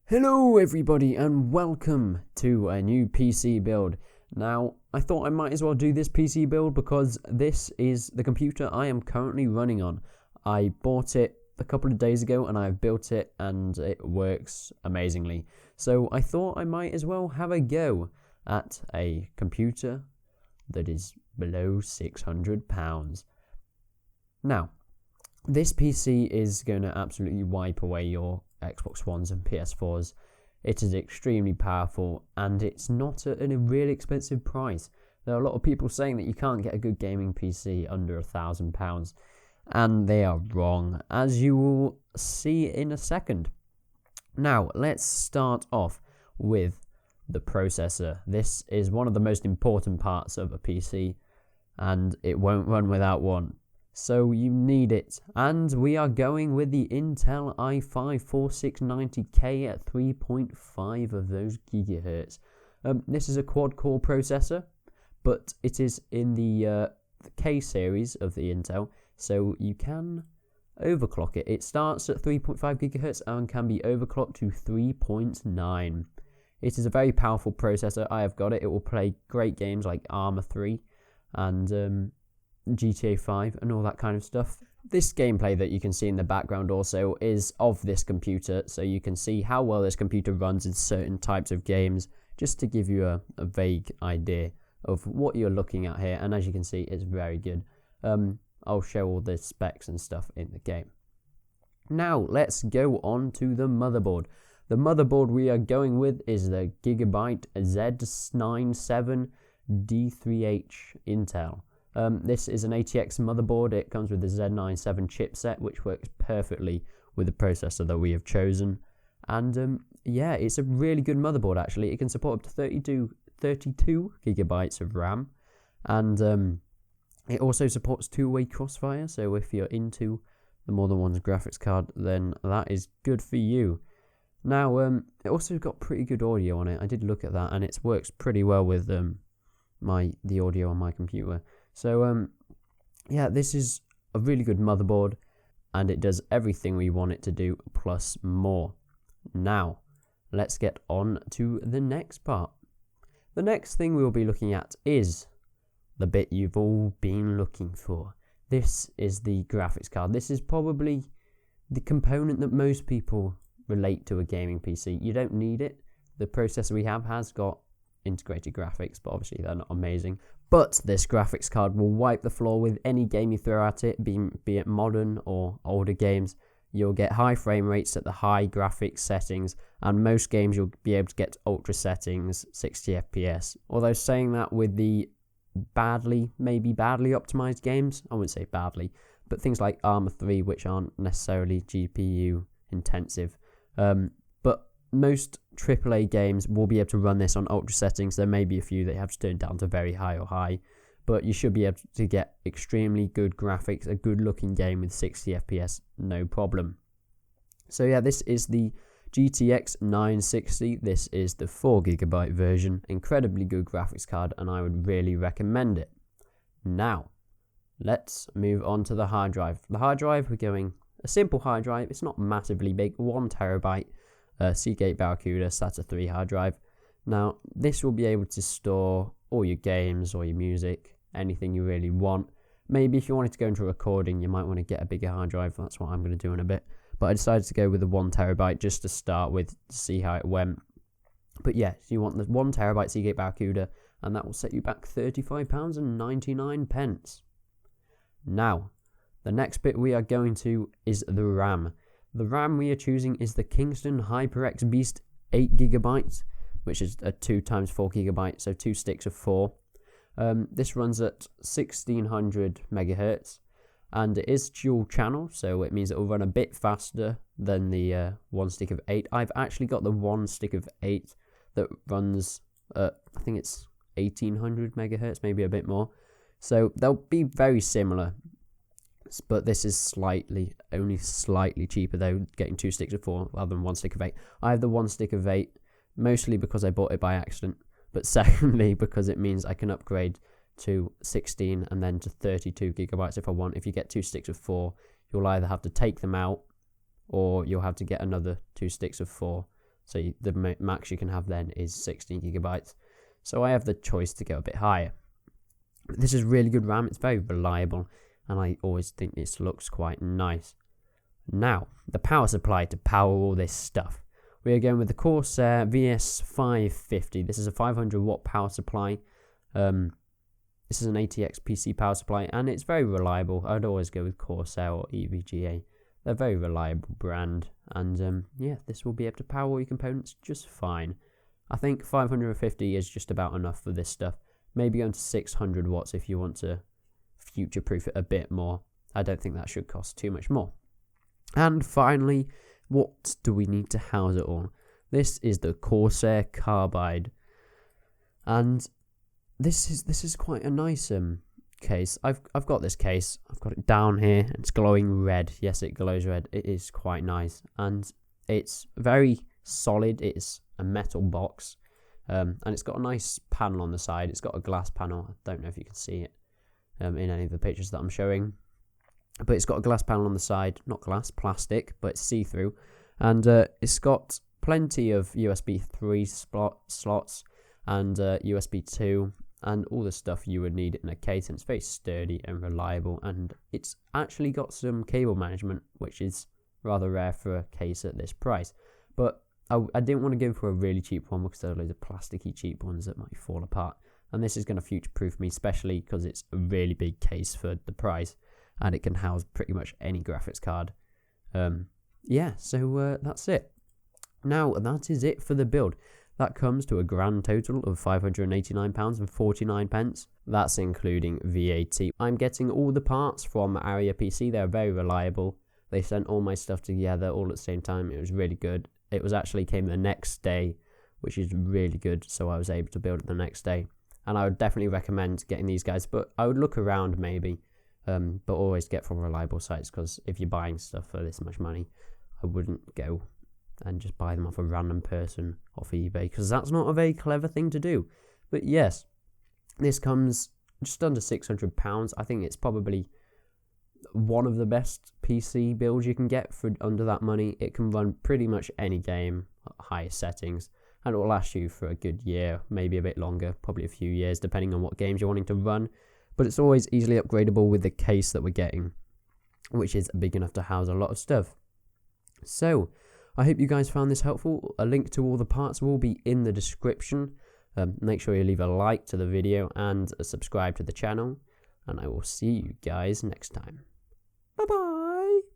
Hello everybody and welcome to a new PC build. Now, I thought I might as well do this PC build because this is the computer I am currently running on. I bought it a couple of days ago and I've built it and it works amazingly. So I thought I might as well have a go at a computer that is below £600. Now, this PC is going to absolutely wipe away your Xbox Ones and PS4s. It is extremely powerful and it's not at a really expensive price. There are a lot of people saying that you can't get a good gaming PC under £1,000, and they are wrong, as you will see in a second. Now, let's start off with the processor. This is one of the most important parts of a PC, and it won't run without one. So you need it, and we are going with the Intel i5-4690K at 3.5 of those gigahertz. This is a quad-core processor, but it is in the K series of the Intel, so you can overclock it. It starts at 3.5 gigahertz and can be overclocked to 3.9. It is a very powerful processor. I have got it. It will play great games like Arma 3 and GTA 5 and all that kind of stuff. This gameplay that you can see in the background also is of this computer, so you can see how well this computer runs in certain types of games, just to give you a vague idea of what you're looking at here. And as you can see, it's very good. I'll show all the specs and stuff in the game. Now let's go on to the motherboard. The motherboard we are going with is the Gigabyte Z97D3H Intel. This is an ATX motherboard. It comes with the Z97 chipset, which works perfectly with the processor that we have chosen. And yeah, it's a really good motherboard actually. It can support up to 32 gigabytes of RAM, and it also supports two-way crossfire. So if you're into the more than one's graphics card, then that is good for you. Now, it also got pretty good audio on it. I did look at that, and it works pretty well with the audio on my computer. So, yeah, this is a really good motherboard, and it does everything we want it to do, plus more. Now, let's get on to the next part. The next thing we will be looking at is the bit you've all been looking for. This is the graphics card. This is probably the component that most people relate to a gaming PC. You don't need it. The processor we have has got integrated graphics, but obviously they're not amazing. But this graphics card will wipe the floor with any game you throw at it, be it modern or older games. You'll get high frame rates at the high graphics settings, and most games you'll be able to get ultra settings, 60 FPS. Although saying that, with the maybe badly optimized games, I wouldn't say badly, but things like Arma 3, which aren't necessarily GPU intensive, but most AAA games will be able to run this on ultra settings. There may be a few that you have to turn down to very high or high, but you should be able to get extremely good graphics, a good looking game with 60 FPS, no problem. So yeah, this is the GTX 960. This is the 4GB version. Incredibly good graphics card, and I would really recommend it. Now, let's move on to the hard drive. The hard drive, we're going a simple hard drive. It's not massively big, 1TB. Seagate Barracuda SATA 3 hard drive. Now, this will be able to store all your games or your music, anything you really want. Maybe if you wanted to go into a recording, you might want to get a bigger hard drive. That's what I'm going to do in a bit. But I decided to go with the 1TB just to start with, to see how it went. But yeah, so you want the 1TB Seagate Barracuda, and that will set you back £35.99. Now, the next bit we are going to is the RAM. The RAM we are choosing is the Kingston HyperX Beast 8GB, which is a 2x4GB, so 2 sticks of 4. This runs at 1600 MHz, and it is dual channel, so it means it will run a bit faster than the 1 stick of 8. I've actually got the 1 stick of 8 that runs I think it's 1800 MHz, maybe a bit more. So they'll be very similar. But this is only slightly cheaper though, getting 2 sticks of 4 rather than 1 stick of 8. I have the 1 stick of 8, mostly because I bought it by accident, but secondly because it means I can upgrade to 16 and then to 32 gigabytes if I want. If you get 2 sticks of 4, you'll either have to take them out or you'll have to get another 2 sticks of 4 So the max you can have then is 16 gigabytes. So I have the choice to go a bit higher. This is really good RAM. It's very reliable, and I always think this looks quite nice. Now, the power supply to power all this stuff. We are going with the Corsair VS550. This is a 500 watt power supply. This is an ATX PC power supply, and it's very reliable. I'd always go with Corsair or EVGA. They're a very reliable brand, and yeah, this will be able to power all your components just fine. I think 550 is just about enough for this stuff. Maybe going to 600 watts if you want to future-proof it a bit more. I don't think that should cost too much more. And finally, what do we need to house it all? This is the Corsair Carbide, and this is quite a nice case. I've got this case. I've got it down here. It's glowing red. Yes, it glows red. It is quite nice, and it's very solid. It's a metal box, and it's got a nice panel on the side. It's got a glass panel. I don't know if you can see it in any of the pictures that I'm showing, but it's got a glass panel on the side. Not glass, plastic, but it's see-through, and it's got plenty of USB 3 slots and USB 2. And all the stuff you would need in a case, and it's very sturdy and reliable, and it's actually got some cable management, which is rather rare for a case at this price. But I didn't want to go for a really cheap one because there are loads of plasticky cheap ones that might fall apart, and this is going to future-proof me, especially because it's a really big case for the price, and it can house pretty much any graphics card. Yeah, so that's it. Now, that is it for the build. That comes to a grand total of £589.49. That's including VAT. I'm getting all the parts from Area PC. They're very reliable. They sent all my stuff together all at the same time. It was really good. It was actually came the next day, which is really good. So I was able to build it the next day. And I would definitely recommend getting these guys. But I would look around maybe. But always get from reliable sites, because if you're buying stuff for this much money, I wouldn't go and just buy them off a random person off eBay, because that's not a very clever thing to do. But yes, this comes just under £600. I think it's probably one of the best PC builds you can get for under that money. It can run pretty much any game at highest settings, and it will last you for a good year, maybe a bit longer, probably a few years, depending on what games you're wanting to run. But it's always easily upgradable with the case that we're getting, which is big enough to house a lot of stuff. So I hope you guys found this helpful. A link to all the parts will be in the description. Make sure you leave a like to the video and subscribe to the channel. And I will see you guys next time. Bye-bye.